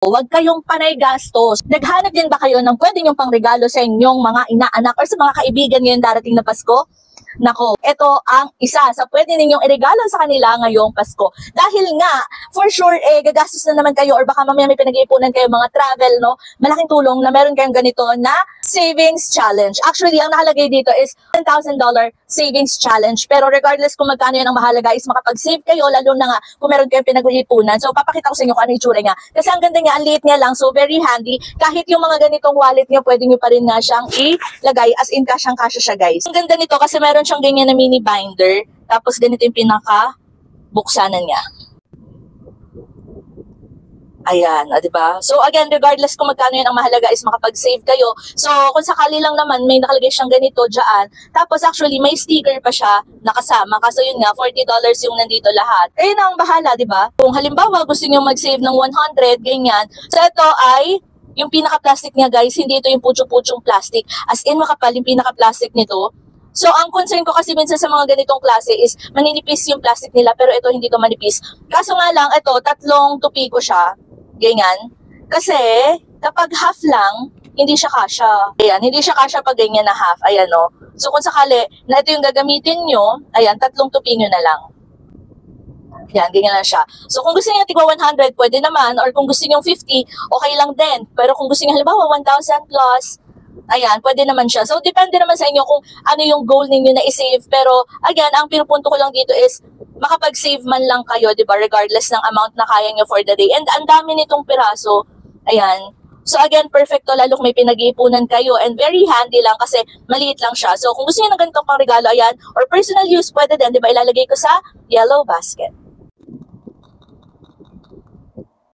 Huwag kayong panay gastos. Naghanap din ba kayo ng pwede niyong pangregalo sa inyong mga inaanak or sa mga kaibigan ngayon darating na Pasko? Nako, ito ang isa sa pwede ninyong iregalo sa kanila ngayong Pasko. Dahil nga, for sure, gagastos na naman kayo or baka mamaya may pinag-iipunan kayo mga travel, no? Malaking tulong na meron kayong ganito na savings challenge. Actually, ang nakalagay dito is $10,000 savings challenge. Pero regardless kung magkano yan ang mahalaga is makapag-save kayo, lalo na nga kung meron kayong pinag-iipunan. So, papakita ko sa inyo kung ano yung itsura niya. Kasi ang ganda niya, ang liit niya lang, so very handy. Kahit yung mga ganitong wallet niya, pwede nyo pa rin nga siyang ilagay as in kasyang-kasya siya, guys. Ang ganda nito kasi meron siyang ganyan na mini binder, tapos ganito yung pinaka-buksanan niya. Ayan, diba? So again, regardless kung magkano yan ang mahalaga is makapag-save kayo. So kung sakali lang naman, may nakalagay siyang ganito dyan. Tapos actually, may sticker pa siya nakasama. Kaso yun nga, $40 yung nandito lahat. Ayun na ang bahala, diba? Kung halimbawa gusto niyo mag-save ng 100, ganyan. So ito ay yung pinaka-plastic niya, guys. Hindi ito yung putyo-putyong plastic. As in, makapal yung pinaka-plastic nito. So, ang concern ko kasi minsan sa mga ganitong klase is maninipis yung plastic nila pero ito hindi to manipis. Kaso nga lang, ito, 3 tupi ko siya. Ganyan. Kasi, kapag half lang, hindi siya kasya. Ayan, hindi siya kasya pag ganyan na half. Ayan, no. So, kung sakali na ito yung gagamitin nyo, ayan, 3 tupi nyo na lang. Yan, ganyan lang siya. So, kung gusto niyo tigwa 100, pwede naman. Or kung gusto niyo 50, okay lang din. Pero kung gusto niyo halimbawa 1,000 plus, ayan, pwede naman siya. So, depende naman sa inyo kung ano yung goal ninyo na i-save. Pero, again, ang pinupunto ko lang dito is makapag-save man lang kayo, di ba? Regardless ng amount na kaya nyo for the day. And ang dami nitong piraso. Ayan. So, again, perfecto lalo kung may pinag-iipunan kayo. And very handy lang kasi maliit lang siya. So, kung gusto niyo ng ganitong pang regalo, ayan, or personal use, pwede din, di ba? Ilalagay ko sa yellow basket.